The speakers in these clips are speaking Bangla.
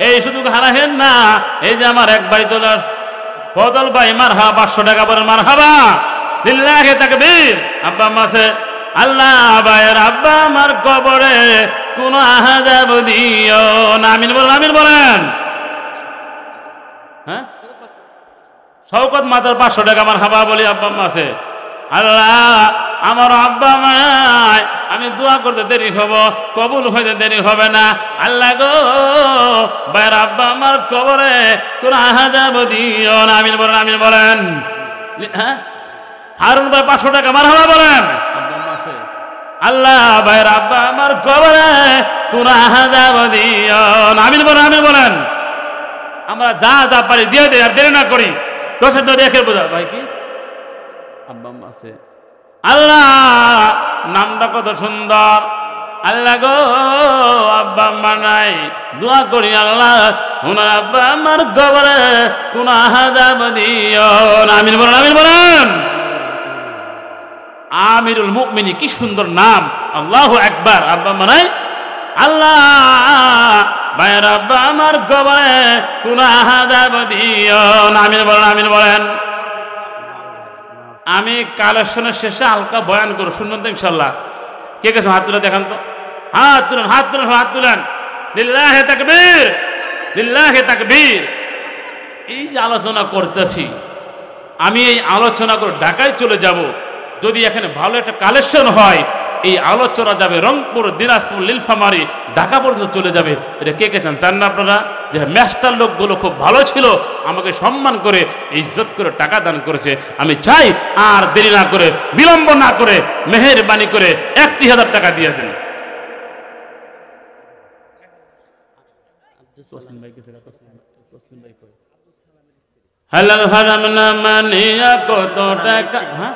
এই সুযোগ হারাহেন না। এই যে আমার এক ভাই চলে আসছে, ফজল ভাই, মারহাবা, 500 টাকা বলেন মারহাবা, লিল্লাহি তাকবীর। আব্বা আম্মা আছে, আল্লাহ ভাইয়ের আব্বা আমার কবরে কোন আযাব দিও না। আমিন বলেন, আমিন বলেন। হ্যাঁ, শওকত মাতার 500 টাকা মারহাবা বলি। আব্বা আম্মা আছে, আল্লাহ আমার আব্বা মায় আমি দোয়া করতে দেরি হব, কবুল হইতে দেরি হবে না। আল্লাহ গো ভাইয়ের আব্বা আমার কবরে কোন আযাব দিও না। আমিন বলেন, আমিন বলেন। হ্যাঁ, হারুন ভাই 500 টাকা মারহাবা বলেন। আল্লাহ ভাইয়ের আব্বা আমার কবরে কোন আযাব দিও না। আমিন বলেন, আমিন বলেন। আমরা যা যা পারি দিয়ে দেই, আর দেরি না করি। 10 রেখে বোঝা ভাই কি আব্বা আম্মা আছে। আল্লাহ নামটা কত সুন্দর। আল্লাহ গো আব্বা আম্মা নাই, দোয়া করি আল্লাহ ওনার আব্বা আমার কবরে কোন আযাব দিও না। আমিন বলেন, আমিন বলেন। আমিরুল মুমিনিন, কি সুন্দর নাম, আল্লাহু আকবার। আব্বা আম্মা নাই, আল্লাহ ভাইয়ের আব্বা আমার কবরে কোন আযাব দিও না। আমিন বলেন, আমিন বলেন। আমি কালেকশনের শেষে হালকা বয়ান করব, শুনবেন তো ইনশাল্লাহ? কে কে হাত তুলে দেখান তো, হাত তুলেন, হাত তুলেন, হাত তুলেন। লিল্লাহি তাকবীর, লিল্লাহি তাকবীর। এই যে আলোচনা করতেছি, আমি এই আলোচনা করে ঢাকায় চলে যাব। যদি এখানে ভালো একটা কালেকশন হয়, এই আলোচনা যাবে রংপুর, দিনাজপুর, নীলফামারী, ঢাকা পর্যন্ত চলে যাবে। এটা কে কে চান? চান না আপনারা? যে ম্যাস্টার লোকগুলো খুব ভালো ছিল, আমাকে সম্মান করে ইজ্জত করে টাকা দান করেছে। আমি চাই আর দেরি না করে, বিলম্ব না করে, মেহেরবানি করে 1000 টাকা দিয়ে দেন। হালাল হারাম না মানিয়া কত টাকা। হ্যাঁ,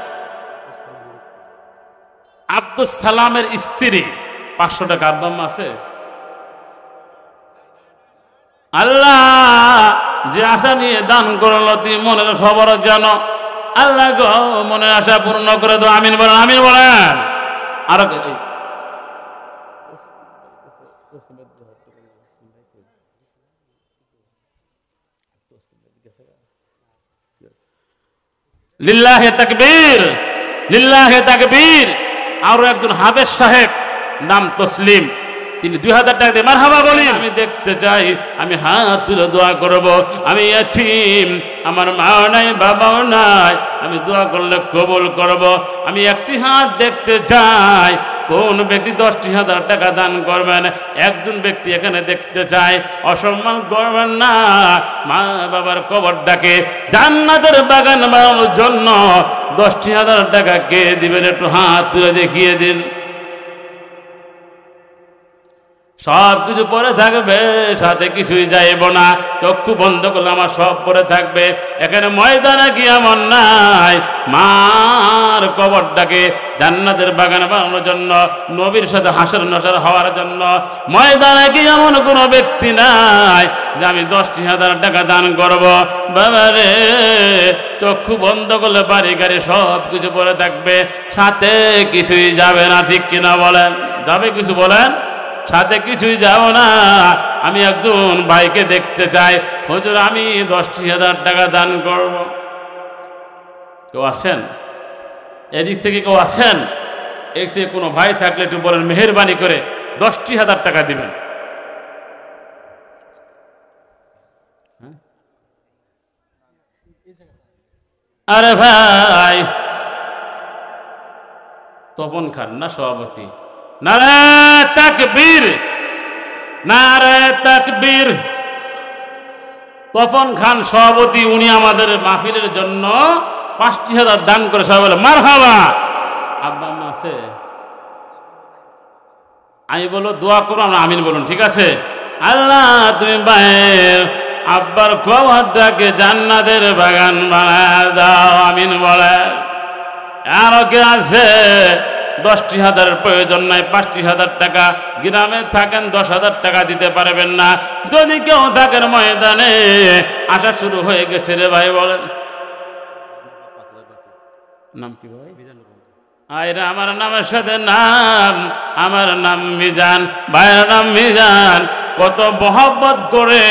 আব্দুল সালামের স্ত্রী 500 টাকা। আব্বা আম্মা আছে? আল্লাহ যে আশা নিয়ে দান করলো, তুই মনের খবর জানো। আল্লাহ গো মনের আশা পূর্ণ করে দাও। আমিন বলেন, আমিন বলেন। আরো লিল্লাহি তাকবীর, লিল্লাহি তাকবীর। আরো একজন হাফেজ সাহেব, নাম তসলিম, তিনি 2000 টাকা দিয়ে মারহাবা বলি। আমি দেখতে চাই, আমি হাত তুলে দোয়া করব। আমি এতিম, আমার মা নাই, বাবাও নাই, আমি দোয়া করলে কবুল করব। আমি একটি হাত দেখতে চাই। কোন ব্যক্তি 10,000 টাকা দান করবেন? একজন ব্যক্তি এখানে দেখতে চাই। অসম্মান করবেন না। মা বাবার কবরটাকে জান্নাতের বাগান বানানোর জন্য 10,000 টাকা কে দিবেন? একটু হাত তুলে দেখিয়ে দিন। সব কিছু পরে থাকবে, সাথে কিছুই যাইব না। চক্ষু বন্ধ করলে আমার সব পরে থাকবে। এখানে ময়দানে কি এমন নাই? মার কবরটাকে জান্নাতের বাগান বানানোর জন্য, নবীর সাথে হাসর নসর হওয়ার জন্য ময়দানে কি এমন কোনো ব্যক্তি নাই যে আমি 10,000 টাকা দান করব? বাবা রে, চক্ষু বন্ধ করলে বাড়ি গাড়ি সব কিছু পরে থাকবে, সাথে কিছুই যাবে না। ঠিক কিনা বলেন? যাবে কিছু বলেন? সাথে কিছুই যাও না। আমি একজন ভাইকে দেখতে চাই, হুজুর আমি 10,000 টাকা দান করব। কেউ আছেন? এদিক থেকে কেউ আছেন? এদিক থেকে কোনো ভাই থাকলে একটু বলেন, মেহেরবানি করে 10,000 টাকা দিবেন। আরে ভাই, তপন খান না সভাপতি? নারে তাকবীর, নারে তাকবীর। তপন খান সভাপতি, উনি আমাদের মাহফিলের জন্য 5,000 দান করে। সবাই বলে মারহাবা। আব্বা আম্মা আছে? আমি বলো দোয়া করো, আমরা আমিন বলুন, ঠিক আছে? আল্লাহ তুমি ভাইয়ের আব্বার কবরটাকে জান্নাতের বাগান বানায় দাও। আমিন বলে। আর কে আছে 10,000 প্রয়োজন নাই? 5,000 টাকা। গ্রামে থাকেন, 10,000 টাকা দিতে পারবেন না। যদি কেউ থাকেন ময়দানে, আসা শুরু হয়ে গেছে রে ভাই, বলেন নাম কি ভাই? আয়রা আমার নামের সাথে নাম, আমার নাম মিজান, ভাইয়ের নাম মিজান। কত মহব্বত করে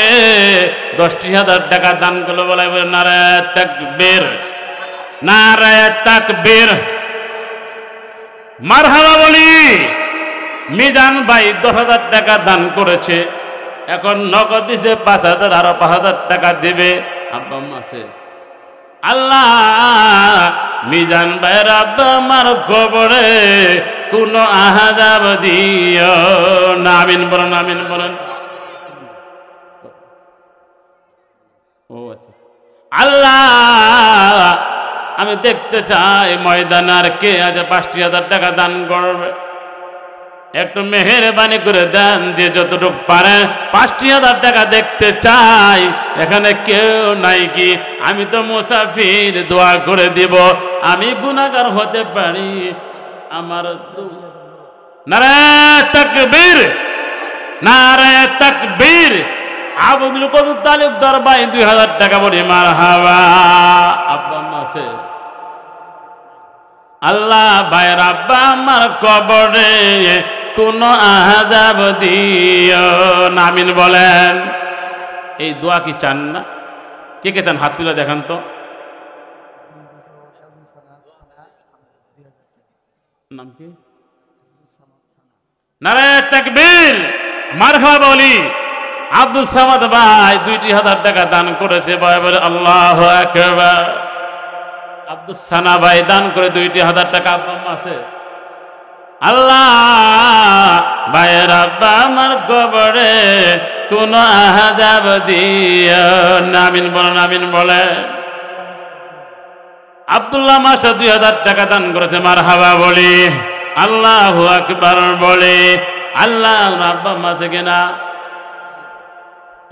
10,000 টাকা দান করলো বলে নারায়ে তাকবীর, নারায়ে তাকবীর, মারহাবা বলি। মিজান ভাই 10,000 টাকা দান করেছে, এখন নগদ দিছে 5,000, আরো 5,000 টাকা দিবে। আব্বা আম্মা আছে? আল্লাহ মিজান ভাইয়ের আব্বা আমার কবরে কোন আযাব দিও না। আমিন বলেন, আমিন বলেন। ও আচ্ছা, আল্লাহ আমি দেখতে চাই ময়দানে আর কে আজ 5,000 টাকা দান করবে। একটু মেহেরবানি করে দেন, যে যতটুকু পারেন 5,000 টাকা দেখতে চাই। এখানে কেউ নাই কি? আমি তো মুসাফির, দোয়া করে দিব। আমি গুনাহগার হতে পারি, আমার নারায়ে তাকবীর, নারায়ে তাকবীর। আব্দুল কদুর তালুকদার ভাই 2,000 টাকা বলি মারহাবা। আব্বা আম্মা আছে? আল্লাহ ভাইয়ের আব্বা আমার কবরে কোন আযাব দিও না। আমিন বলেন। এই দোয়া কি চান না? কে কে চান? হাত তুলে দেখান তো। নাম কি? নারায়ে তাকবীর, মারহাবা বলি। আব্দুল সামাদ ভাই 2,000 টাকা দান করেছে। ভাই বলে আল্লাহু আকবার। আব্দুল সানা ভাই দান করে 2,000 টাকা। আব্বা আম্মা আছে? আল্লাহ ভাইয়ের আব্বা আমার কবরে কোন আযাব দিও না। আমিন বলেন, আমিন বলেন। আব্দুল্লাহ মাসা 2,000 টাকা দান করেছে। মারহাবা বলি, আল্লাহু আকবার বলে। আল্লাহ আব্বা আম্মা আছে কিনা?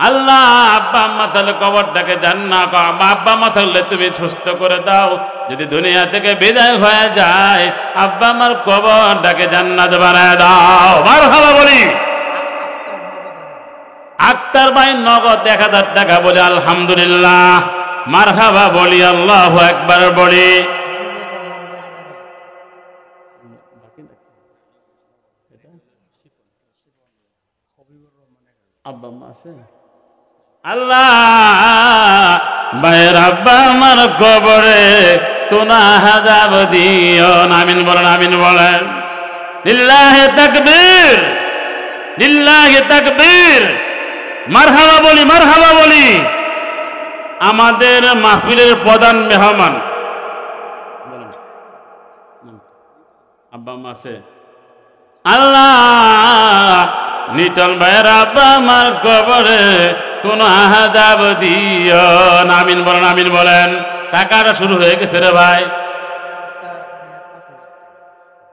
আল্লাহ আব্বা আম্মা তাহলে কবরটাকে জান্নাত, আব্বা আম্মা থাকলে তুমি সুস্থ করে দাও। যদি দুনিয়া থেকে বিদায় হয়ে যায়, আব্বা আমার কবরটাকে জান্নাত বানায় দাও। মারহাবা বলি। আক্তার ভাই নগদ 1,000 টাকা বলে আলহামদুলিল্লাহ। মারহাবা বলি, আল্লাহু আকবার বলি। আব্বা আম্মা আছে? আল্লাহ ভাইয়ের আব্বা আমার কবরে কোন আযাব দিও না। আমিন বলেন, আমিন বলেন। লিল্লাহি তাকবীর, লিল্লাহি তাকবীর। মারহাবা বলি, মারহাবা বলি। আমাদের মাহফিলের প্রধান মেহমান বলেন, আব্বা আম্মা আছে? আল্লাহ নিটন ভাইয়ের আব্বা আমার কবরে কোন আযাব দিও না। আমিন বলেন, আমিন বলেন। টাকাটা শুরু হয়ে গেছে রে ভাই।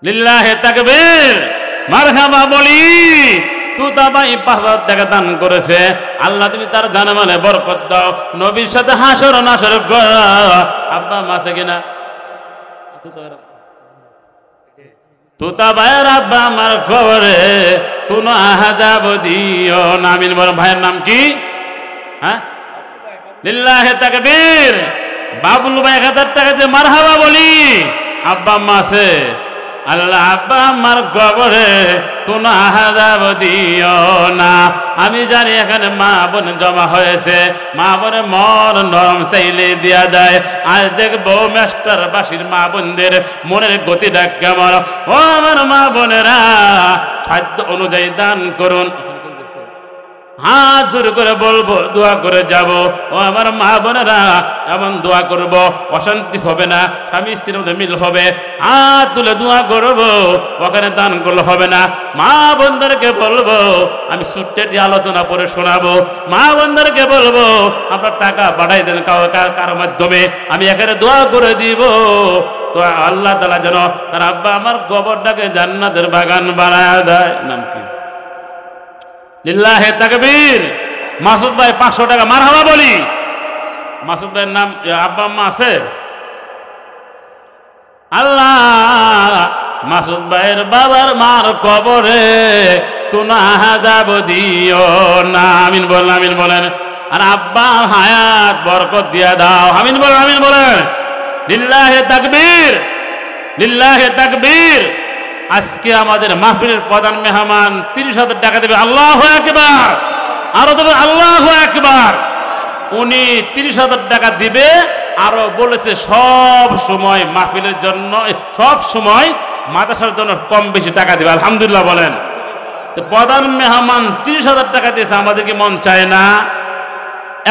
লিল্লাহি তাকবীর, মারহাবা বলি। তুতা ভাই 5,000 টাকা দান করেছে। আল্লাহ তুমি তার জানে বরকত দাও। নবীর সাথে হাসর নাসর করো। আব্বা আম্মা আছে কিনা? তুতা ভাইয়ের আব্বা আমার কবরে কোন আযাব দিও না। আমিন বলেন। ভাইয়ের নাম কি? হ্যাঁ, লিল্লাহি তাকবীর। বাবুল ভাই 1,000 টাকা যে মারহাবা বলি। আব্বা আম্মা আছে? আল্লাহ আব্বা আমার কবরে কোন আযাব দিও না। আমি জানি এখানে মা বোন জমা হয়েছে। মা বোনের মন নরম চাইলে দিয়া দেয়। আজ দেখবো মাস্টার বাসির মা বোনদের মনের গতিটা কেমন। ও আমার মা বোনেরা, সাধ্য অনুযায়ী দান করুন। হাত জোর করে বলবো, দোয়া করে যাব। ও আমার মা বোনেরা, এমন দোয়া করব অশান্তি হবে না, স্বামী স্ত্রীর মধ্যে মিল হবে। হাত তুলে দোয়া করবো, ওখানে দান করলে হবে না। মা বোনদেরকে বলবো, আমি সুট্টেটি আলোচনা করে শোনাবো। মা বোনদেরকে বলবো, আপনার টাকা পাঠাই দেন কারো মাধ্যমে, আমি এখানে দোয়া করে দিব। তো আল্লাহ তাআলা যেন তার আব্বা আমার কবরটাকে জান্নাতের বাগান বানায় দেয়। নাম কি? লিল্লাহি তাকবীর। মাসুদ ভাই 500 টাকা মারহাবা বলি। মাসুদ ভাইয়ের নাম? আব্বা আম্মা আছে? আল্লাহ মাসুদ ভাইয়ের বাবার মার কবরে কোন আযাব দিও না। আমিন বলেন, আমিন বলেন। আর আব্বা হায়াত বরকত দিয়া দাও। আমিন বলেন, আমিন বলেন। লিল্লাহি তাকবীর, লিল্লাহি তাকবীর। আজকে আমাদের মাহফিলের প্রধান মেহমান 30,000 টাকা দেবে। আল্লাহু আকবার, আরো দেবে আল্লাহু আকবার। উনি 30,000 টাকা দিবে, আরো বলেছে সব সময় মাহফিলের জন্য, সব সময় মাদ্রাসার জন্য কম বেশি টাকা দিবে। আলহামদুলিল্লাহ বলেন। তো প্রধান মেহমান 30,000 টাকা দিয়েছে, আমাদের কি মন চায় না?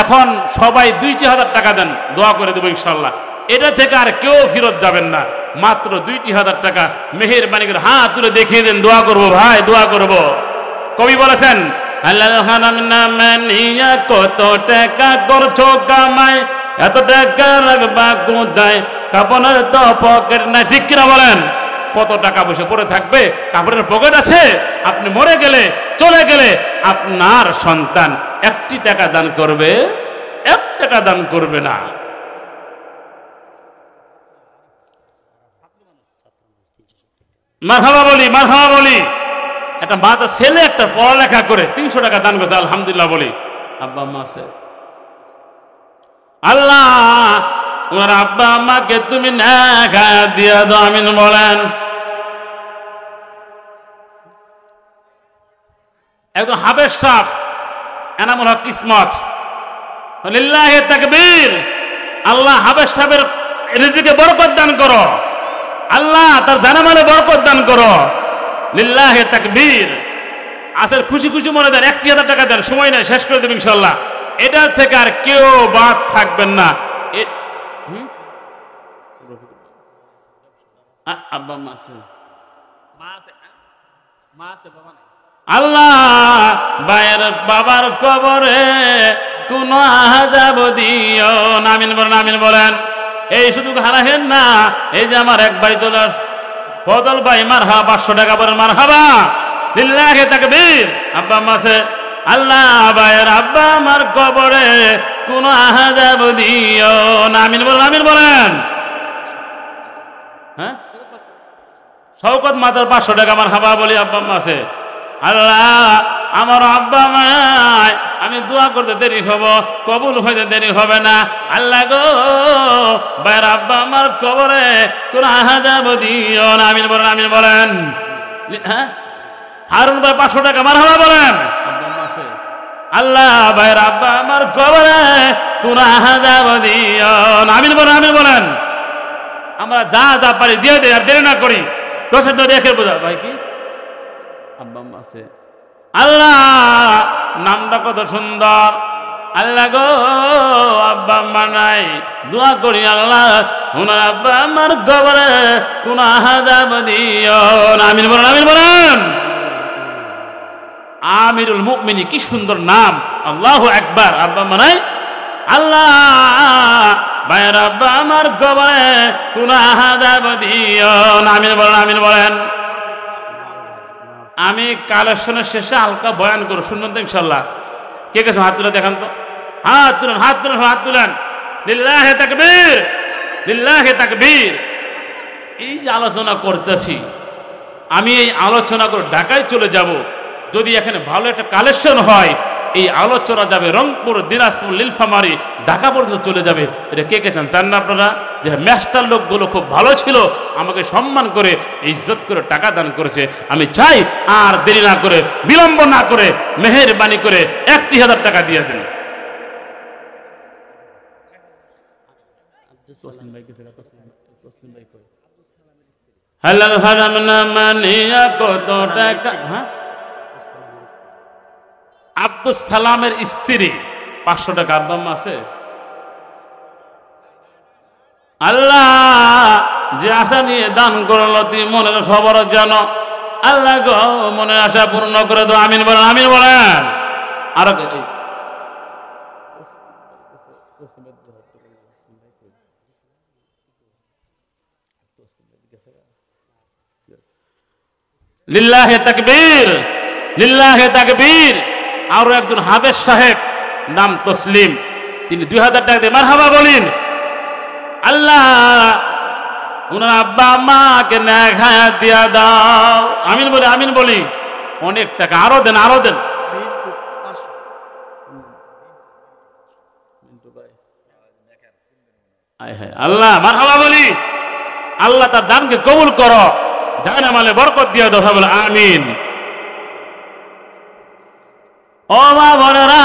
এখন সবাই 2,000 টাকা দেন, দোয়া করে দেবো ইনশাল্লাহ। এটা থেকে আর কেউ ফেরত যাবেন না। মাত্র 2,000 টাকা মেহেরবানি করে হাত তুলে দেখিয়ে দেন, দোয়া করবো ভাই, দোয়া করব। কবি বলেছেন, কত টাকা করছো কামাই, এত টাকা রাখবা কোথায়, কাপড়ের তো পকেট নাই। ঠিক কিনা বলেন? কত টাকা বসে পড়ে থাকবে, কাপড়ের পকেট আছে? আপনি মরে গেলে, চলে গেলে আপনার সন্তান 1 টাকা দান করবে, 1 টাকা দান করবে না। মারহাবা বলি, মারহাবা বলি। একটা মাতা ছেলে একটা পড়ালেখা করে 300 টাকা দান করছে, আলহামদুলিল্লাহ বলি। আব্বা আম্মা আছে, আল্লাহ ওনার আব্বা আম্মাকে তুমি নেক দিয়া দাও, আমিন বলেন। একদম হাবের সাপ এনামুল হক কিসমত, লিল্লাহি তাকবীর। আল্লাহ হাবের সাহেবের রিজিকে বরকত দান করো, আল্লাহ তার জানামালে বরকত দান করো, লিল্লাহি তাকবীর। আসল খুশি খুশি মনে দেন, 1,000 টাকা দেন, সময় নাই, শেষ করে দেব ইনশাল্লাহ। এটার থেকে আর কেউ বাদ থাকবেন না। আব্বা মা আছে, আল্লাহ ভাইয়ের বাবার কবরে কোন আযাব দিও না, আমিন বলেন, আমিন বলেন। এই সুযোগ হারাহেন না। এই যে আমার এক ভাই চলে আসছে, ফজল ভাই, মারহাবা, 500 টাকা বলেন, মারহাবা, লিল্লাহি তাকবীর। আব্বা আম্মা আছে, আল্লাহ ভাইয়ের আব্বা আমার কবরে কোন আযাব দিও না, আমিন বলেন, আমিন বলেন। হ্যাঁ, শওকত মাতার 500 টাকা, মারহাবা বলি। আব্বা আম্মা আছে, আল্লাহ আমার আব্বা মায়, আমি দোয়া করতে দেরি হব, কবুল হইতে দেরি হবে না। আল্লাহ গো ভাইয়ের আব্বা আমার কবরে কোন আযাব দিও না, আমিন বলেন, আমিন বলেন। হ্যাঁ, হারুন ভাই 500 টাকা, মারহাবা বলেন। আল্লাহ ভাইয়ের আব্বা আমার কবরে কোন আযাব দিও না, আমিন বলেন, আমিন বলেন। আমরা যা যা পারি দিয়ে দেই, আর দেরি না করি। 10 রেখে বোঝা ভাই কি আব্বা আম্মা আছে, আল্লাহ নামটা কত সুন্দর। আল্লাহ গো আব্বা আম্মা নাই, দোয়া করি আল্লাহ ওনার আব্বা আমার কবরে কোন আযাব দিও না, আমিন বলেন, আমিন বলেন। আমিরুল মুমিনিন, কি সুন্দর নাম, আল্লাহু আকবার। আব্বা আম্মা নাই, আল্লাহ ভাইয়ের আব্বা আমার কবরে কোন আযাব দিও না, আমিন বলেন, আমিন বলেন। আমি কালেকশনের শেষে হালকা বয়ান করব, শুনবেন তো ইনশাল্লাহ। কে কে হাত তুলে দেখান তো, হাত তুলেন, হাত তুলেন, হাত তুলেন। লিল্লাহি তাকবীর, লিল্লাহি তাকবীর। এই যে আলোচনা করতেছি, আমি এই আলোচনা করে ঢাকায় চলে যাব। যদি এখানে ভালো একটা কালেকশন হয়, এই আলোচনা যাবে রংপুর, দিনাজপুর, নীলফামারী, ঢাকা পর্যন্ত চলে যাবে। এটা কে কে চান? চান না আপনারা? যে ম্যাস্টার লোকগুলো খুব ভালো ছিল, আমাকে সম্মান করে, ইজ্জত করে টাকা দান করেছে। আমি চাই আর দেরি না করে, বিলম্ব না করে, মেহেরবানি করে 1,000 টাকা দিয়ে দেন। আব্দুল সালামের স্ত্রী 500 টাকা। আব্বা আম্মা আছে, আল্লাহ যে আশা নিয়ে দান করলো তুই মনের খবর জানো, আল্লাহ গো মনের আশা পূর্ণ করে দাও, আমিন বলেন, আমিন বলেন। আর লিল্লাহি তাকবীর, লিল্লাহি তাকবীর। আরো একজন হাফেজ সাহেব, নাম তসলিম, তিনি 2,000 টাকা দিয়ে মারহাবা বলেন। আল্লাহ ওনার আব্বা আম্মাকে নেক হায়াত দিয়া দাও, আমিন বলি, আমিন বলি। অনেক টাকা, আরো দেন, আরো দেন। আল্লাহ মারহাবা বলি। আল্লাহ তার দানকে কবুল করো, জানামালে বরকত দিয়ে দাও, বলে আমিন। ও মা বোনেরা,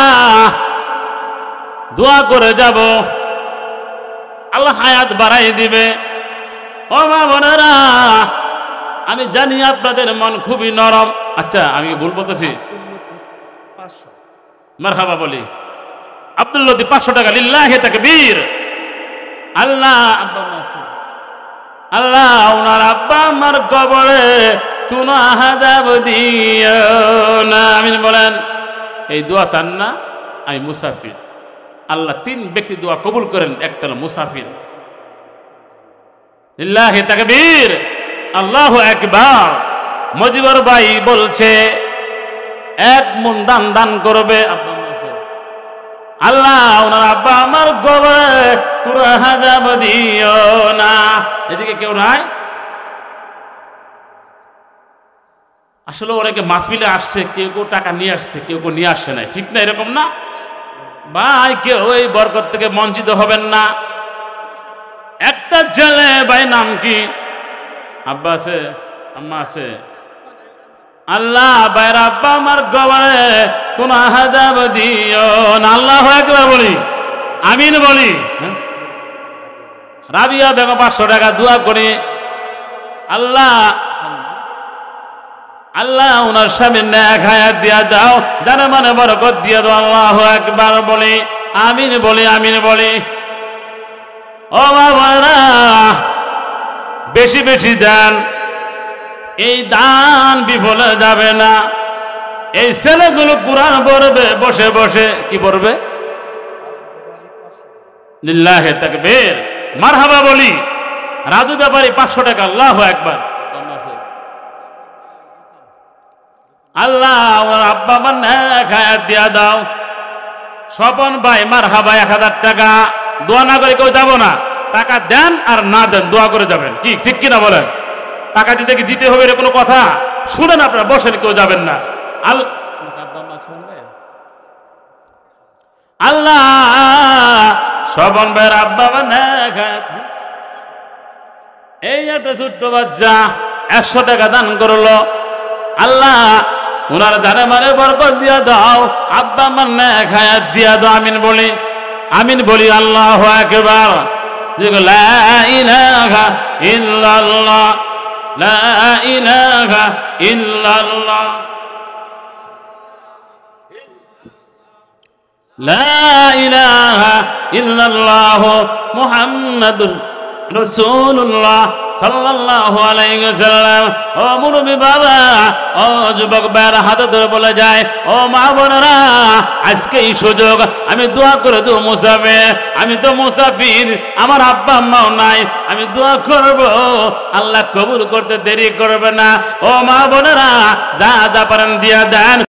দোয়া করে যাব, আল্লাহ হায়াত বাড়াই দিবে। ও মা বোনেরা, আমি জানি আপনাদের মন খুবই নরম। আচ্ছা, আমি ভুল বলতেছি, মারহাবা বলি। আব্দুল লতিফ 500 টাকা, লিল্লাহি তাকবীর। আল্লাহ আল্লাহ ওনার আব্বা আমার কবরে কোনো আযাব দিও না, আমিন বলেন। এই দোয়া চান না? আমি মুসাফির, আল্লাহ 3 ব্যক্তি দোয়া কবুল করেন, একটা হলো মুসাফির। লিল্লাহি তাকবীর, আল্লাহু আকবার। মজিবর ভাই বলছে 1 মণ দান করবে। আল্লাহ ওনার আব্বা আমার কবরে পুরো আযাব দিও না। এদিকে কেউ নাই? আসলে অনেকে মাহফিলে আসছে, কেউ কেউ টাকা নিয়ে আসছে, কেউ কেউ নিয়ে আসছে না, ঠিক না? এরকম না ভাই? কেউ এই বরকত থেকে বঞ্চিত হবেন না। একটা ছেলে ভাই, নাম কি? আব্বা আছে, আম্মা আছে? আল্লাহ ভাইয়ের আব্বা আমার কবরে কোন আযাব দিও না। আল্লাহু আকবার বলি, আমিন বলি। রাবিয়া বেগম 500 টাকা দোয়া করি। আল্লাহ আল্লাহ ওনার স্বামীর নেক হায়াত দিয়া দাও, জানে মানে বরকত দিয়া দাও। আল্লাহু আকবার বলি, আমিন বলি, আমিন বলি। ও বাবারা, বেশি বেশি দেন, এই দান বিফলে যাবে না। এই ছেলেগুলো কুরআন পড়বে বসে বসে। কি পড়বে? লিল্লাহি তাকবীর, মারহাবা বলি। রাজু ব্যাপারী 500 টাকা, আল্লাহু আকবার। আল্লাহ ওর আব্বা আমার নেক হায়াত দিয়া দাও। স্বপন ভাই মারহাবা 1000 টাকা। দোয়া না করে কেউ যাবো না, টাকা দেন আর না দেন দোয়া করে যাবেন। কি ঠিক কিনা বলেন? টাকা দিতে কি দিতে হবে, এর কোনো কথা? শুনেন আপনারা, বসেন, কেউ যাবেন না। আল্লাহ স্বপন ভাইয়ের আব্বা আমার নেক হায়াত। এই একটা ছোট্ট বাচ্চা 100 টাকা দান করলো। আল্লাহ ওনার জানে মানে বরকত দিয়া দাও, আব্বা আমার নেক হায়াত দিয়া দাও। আমিন বলি, আমিন বলি। আল্লাহু আকবার। লা ইলাহা ইল্লাল্লাহ, লা ইলাহা ইল্লাল্লাহ, লা ইলাহা ইল্লাল্লাহ মুহাম্মাদুর রাসূলুল্লাহ সাল্লাল্লাহু আলাইহি ওয়াসাল্লাম। ও মুরব্বি বাবা, ও যুবক ভাইরা হাতে ধরে বলে যায়, ও মা বোনেরা, আজকে এই সুযোগ, আমি দোয়া করে দেব মুসাফির। আমি তো মুসাফির, আমার আব্বা আম্মাও নাই, আমি দোয়া করব, আল্লাহ কবুল করতে দেরি করবে না। ও মা বোনেরা, যা যা পারেন দিয়া দেন।